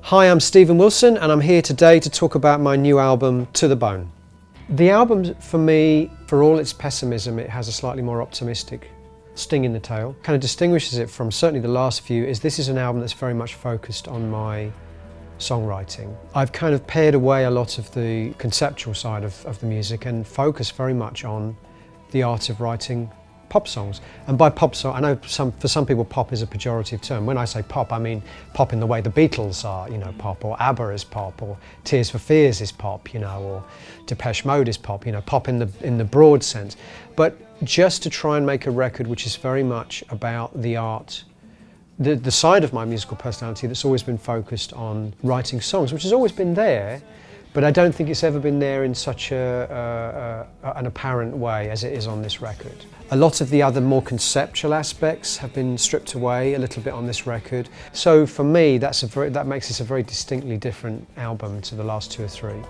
Hi, I'm Stephen Wilson and I'm here today to talk about my new album, To the Bone. The album, for me, for all its pessimism, it has a slightly more optimistic sting in the tail. Kind of distinguishes it from certainly the last few is this is an album that's very much focused on my songwriting. I've kind of pared away a lot of the conceptual side of the music and focused very much on the art of writing pop songs. And by pop song, I know for some people pop is a pejorative term. When I say pop, I mean pop in the way the Beatles are, pop, or ABBA is pop, or Tears for Fears is pop, or Depeche Mode is pop, pop in the broad sense. But just to try and make a record which is very much about the art, the side of my musical personality that's always been focused on writing songs, which has always been there, but I don't think it's ever been there in such an apparent way as it is on this record. A lot of the other more conceptual aspects have been stripped away a little bit on this record. So for me, that makes this a very distinctly different album to the last two or three.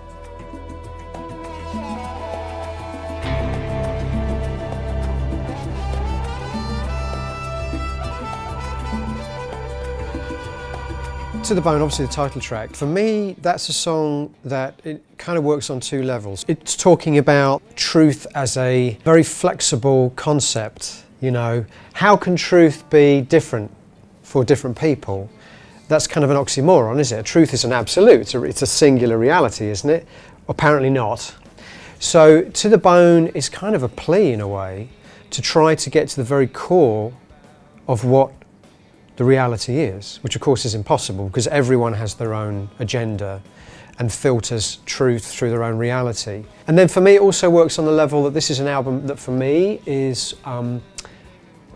To the Bone, obviously the title track. For me, that's a song that it kind of works on two levels. It's talking about truth as a very flexible concept, How can truth be different for different people? That's kind of an oxymoron, isn't it? Truth is an absolute, it's a singular reality, isn't it? Apparently not. So To the Bone is kind of a plea in a way to try to get to the very core of what the reality is, which of course is impossible because everyone has their own agenda and filters truth through their own reality. And then for me it also works on the level that this is an album that for me is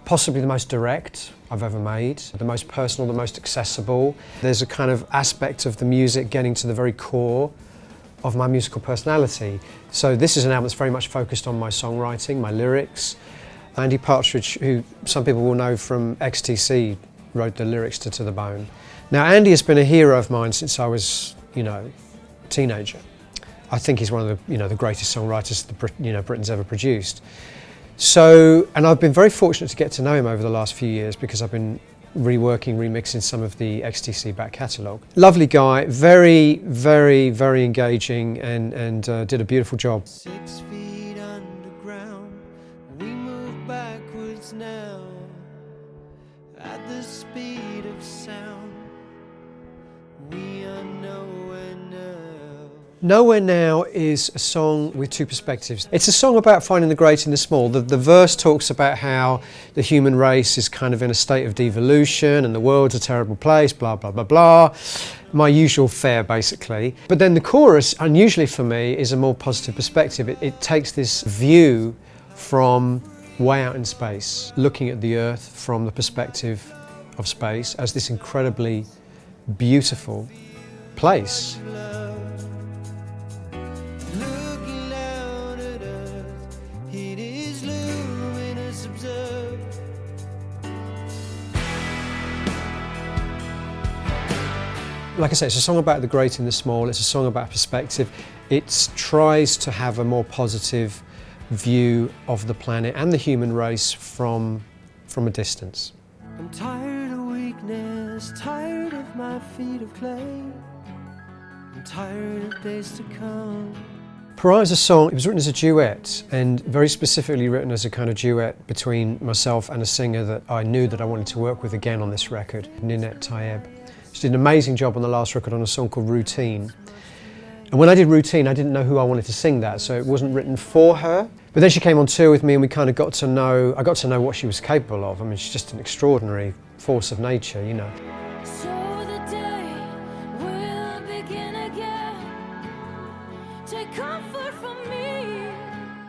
possibly the most direct I've ever made, the most personal, the most accessible. There's a kind of aspect of the music getting to the very core of my musical personality. So this is an album that's very much focused on my songwriting, my lyrics. Andy Partridge, who some people will know from XTC, wrote the lyrics to the Bone. Now Andy has been a hero of mine since I was, a teenager. I think he's one of the, the greatest songwriters that Britain's ever produced. So, and I've been very fortunate to get to know him over the last few years because I've been reworking, remixing some of the XTC back catalogue. Lovely guy, very, very, very engaging and did a beautiful job. 6 feet underground, we move backwards now. At the speed of sound, we are nowhere now. Nowhere Now is a song with two perspectives. It's a song about finding the great in the small. The verse talks about how the human race is kind of in a state of devolution and the world's a terrible place, blah, blah, blah, blah. My usual fare, basically. But then the chorus, unusually for me, is a more positive perspective. It takes this view from way out in space, looking at the Earth from the perspective of space as this incredibly beautiful place. Looking out at Earth, it is luminous, observe. Like I say, it's a song about the great and the small, it's a song about perspective. It tries to have a more positive view of the planet and the human race from a distance. I'm tired of weakness, tired of my feet of clay. I'm tired of days to come. Pariah is a song, it was written as a duet and very specifically written as a kind of duet between myself and a singer that I knew that I wanted to work with again on this record, Ninette Tayeb. She did an amazing job on the last record on a song called Routine. And when I did Routine, I didn't know who I wanted to sing that, so it wasn't written for her. But then she came on tour with me and we kind of got to know what she was capable of. I mean, she's just an extraordinary force of nature, So the day will begin again. Take comfort from me.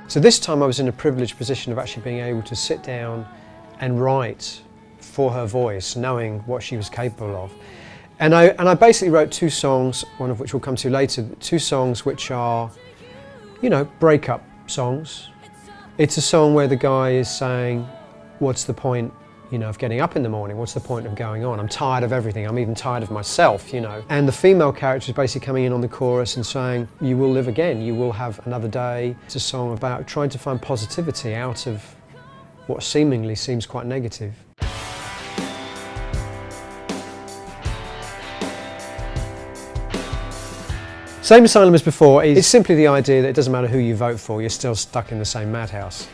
So this time I was in a privileged position of actually being able to sit down and write for her voice, knowing what she was capable of. And I basically wrote two songs, one of which we'll come to later, two songs which are, breakup songs. It's a song where the guy is saying, what's the point, of getting up in the morning? What's the point of going on? I'm tired of everything. I'm even tired of myself, And the female character is basically coming in on the chorus and saying, you will live again. You will have another day. It's a song about trying to find positivity out of what seemingly seems quite negative. Same asylum as before. It's simply the idea that it doesn't matter who you vote for, you're still stuck in the same madhouse.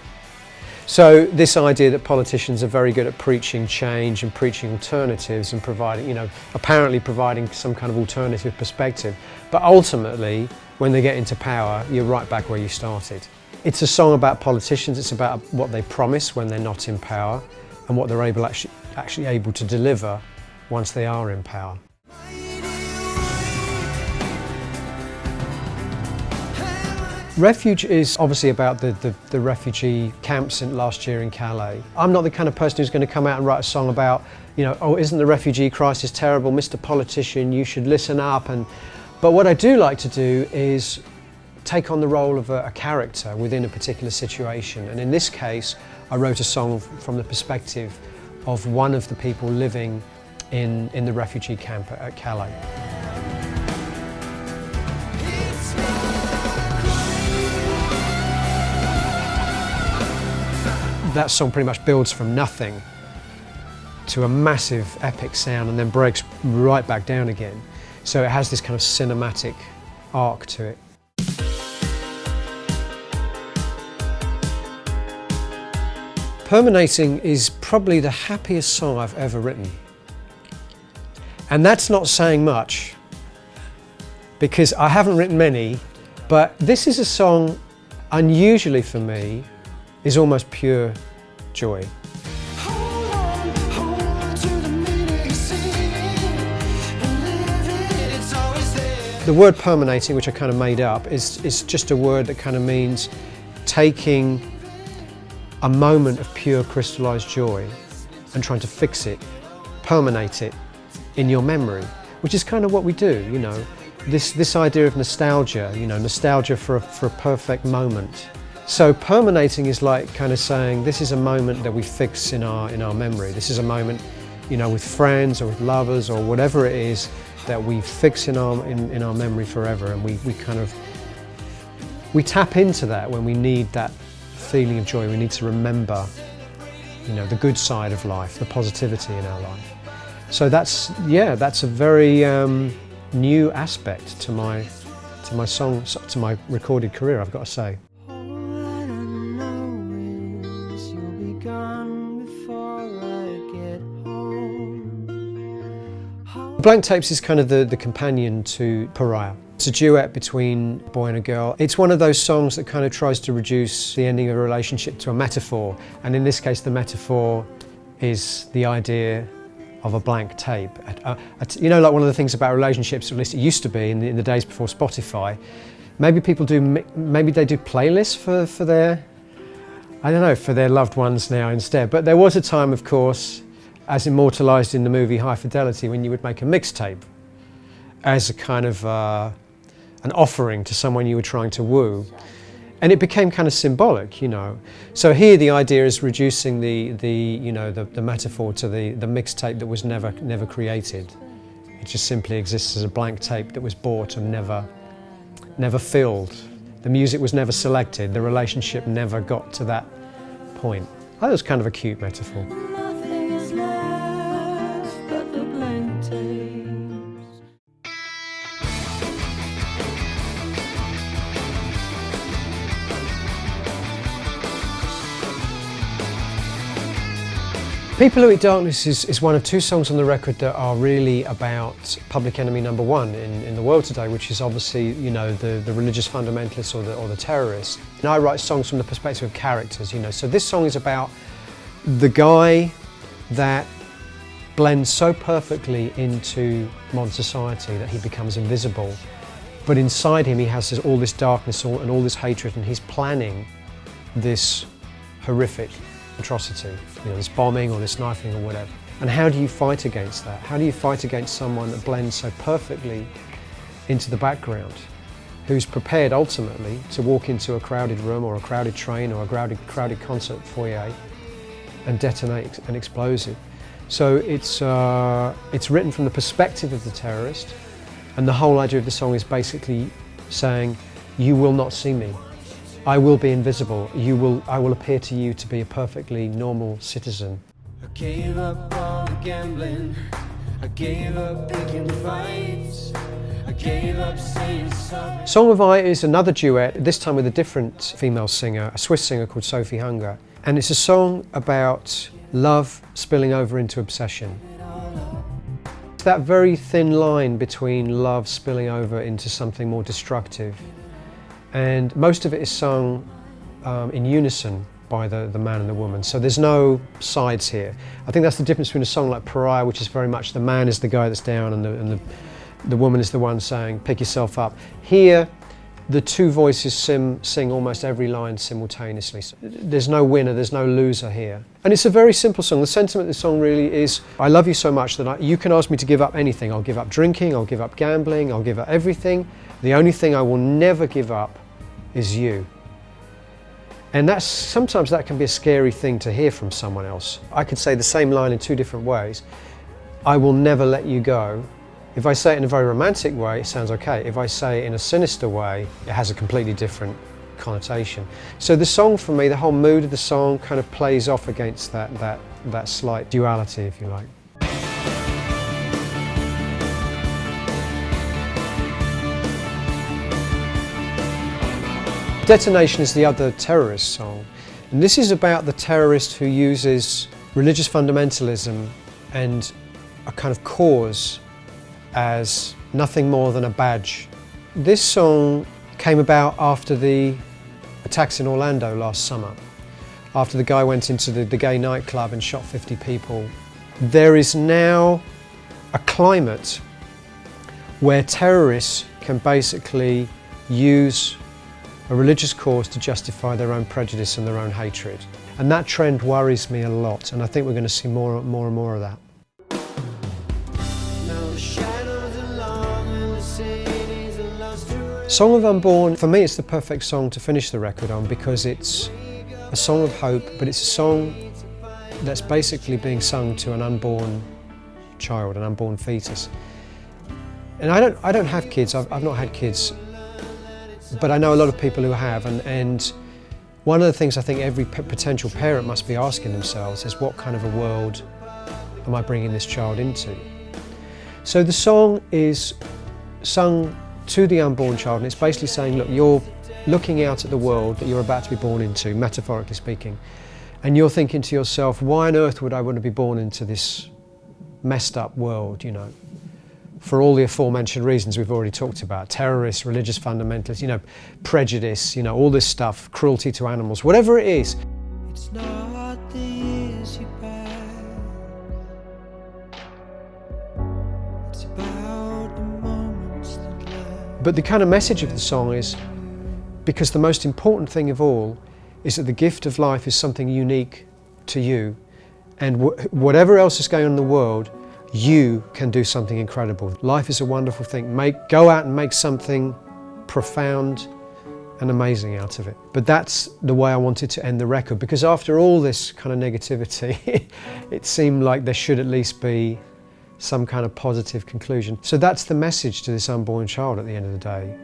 So this idea that politicians are very good at preaching change and preaching alternatives and providing, apparently providing some kind of alternative perspective. But ultimately, when they get into power, you're right back where you started. It's a song about politicians. It's about what they promise when they're not in power and what they're actually able to deliver once they are in power. Refuge is obviously about the refugee camps last year in Calais. I'm not the kind of person who's going to come out and write a song about, oh, isn't the refugee crisis terrible, Mr. Politician, you should listen up. But what I do like to do is take on the role of a character within a particular situation. And in this case, I wrote a song from the perspective of one of the people living in the refugee camp at Calais. That song pretty much builds from nothing to a massive epic sound and then breaks right back down again. So it has this kind of cinematic arc to it. Permanating is probably the happiest song I've ever written. And that's not saying much, because I haven't written many, but this is a song, unusually for me, is almost pure joy. The word permanating, which I kind of made up, is just a word that kind of means taking a moment of pure crystallized joy and trying to fix it, permanate it in your memory, which is kind of what we do, this idea of nostalgia, nostalgia for a perfect moment. So permanating is like kind of saying this is a moment that we fix in our memory. This is a moment, with friends or with lovers or whatever it is that we fix in our memory forever, and we tap into that when we need that feeling of joy. We need to remember, the good side of life, the positivity in our life. So that's a very new aspect to my song, to my recorded career, I've got to say. Blank Tapes is kind of the companion to Pariah. It's a duet between a boy and a girl. It's one of those songs that kind of tries to reduce the ending of a relationship to a metaphor. And in this case, the metaphor is the idea of a blank tape. Like one of the things about relationships, at least it used to be in the days before Spotify, maybe they do playlists for their, for their loved ones now instead. But there was a time, of course, as immortalised in the movie High Fidelity, when you would make a mixtape as a kind of an offering to someone you were trying to woo. And it became kind of symbolic, So here the idea is reducing the metaphor to the mixtape that was never created. It just simply exists as a blank tape that was bought and never filled. The music was never selected, the relationship never got to that point. I thought it was kind of a cute metaphor. People Who Eat Darkness is one of two songs on the record that are really about public enemy number one in the world today, which is obviously, the religious fundamentalists or the terrorists. And I write songs from the perspective of characters, So this song is about the guy that blends so perfectly into modern society that he becomes invisible. But inside him he has all this darkness and all this hatred, and he's planning this horrific atrocity, this bombing or this knifing or whatever. And how do you fight against that? How do you fight against someone that blends so perfectly into the background, who's prepared ultimately to walk into a crowded room or a crowded train or a crowded concert foyer and detonate an explosive? So it's written from the perspective of the terrorist, and the whole idea of the song is basically saying, you will not see me. I will be invisible. I will appear to you to be a perfectly normal citizen. I gave up all the gambling. I gave up picking fights. I gave up saying sorry. Song of I is another duet, this time with a different female singer, a Swiss singer called Sophie Hunger. And it's a song about love spilling over into obsession. It's that very thin line between love spilling over into something more destructive. And most of it is sung in unison by the man and the woman. So there's no sides here. I think that's the difference between a song like Pariah, which is very much the man is the guy that's down and the woman is the one saying, pick yourself up. Here, the two voices sing almost every line simultaneously. So there's no winner, there's no loser here. And it's a very simple song. The sentiment of the song really is, I love you so much that you can ask me to give up anything. I'll give up drinking, I'll give up gambling, I'll give up everything. The only thing I will never give up is you. And sometimes that can be a scary thing to hear from someone else. I could say the same line in two different ways. I will never let you go. If I say it in a very romantic way, it sounds okay. If I say it in a sinister way, it has a completely different connotation. So the song for me, the whole mood of the song kind of plays off against that slight duality, if you like. Detonation is the other terrorist song. And this is about the terrorist who uses religious fundamentalism and a kind of cause as nothing more than a badge. This song came about after the attacks in Orlando last summer, after the guy went into the gay nightclub and shot 50 people. There is now a climate where terrorists can basically use a religious cause to justify their own prejudice and their own hatred. And that trend worries me a lot, and I think we're going to see more and more of that. Song of Unborn, for me it's the perfect song to finish the record on because it's a song of hope, but it's a song that's basically being sung to an unborn child, an unborn fetus. And I don't have kids, I've not had kids, but I know a lot of people who have, and one of the things I think every potential parent must be asking themselves is, what kind of a world am I bringing this child into? So the song is sung to the unborn child, and it's basically saying, look, you're looking out at the world that you're about to be born into, metaphorically speaking, and you're thinking to yourself, why on earth would I want to be born into this messed up world, you know? For all the aforementioned reasons we've already talked about, terrorists, religious fundamentalists, you know, prejudice, you know, all this stuff, cruelty to animals, whatever it is. It's not the years you pass, it's about the moments that last. But the kind of message of the song is, because the most important thing of all is that the gift of life is something unique to you, and whatever else is going on in the world, you can do something incredible. Life is a wonderful thing. Go out and make something profound and amazing out of it. But that's the way I wanted to end the record, because after all this kind of negativity, it seemed like there should at least be some kind of positive conclusion. So that's the message to this unborn child at the end of the day.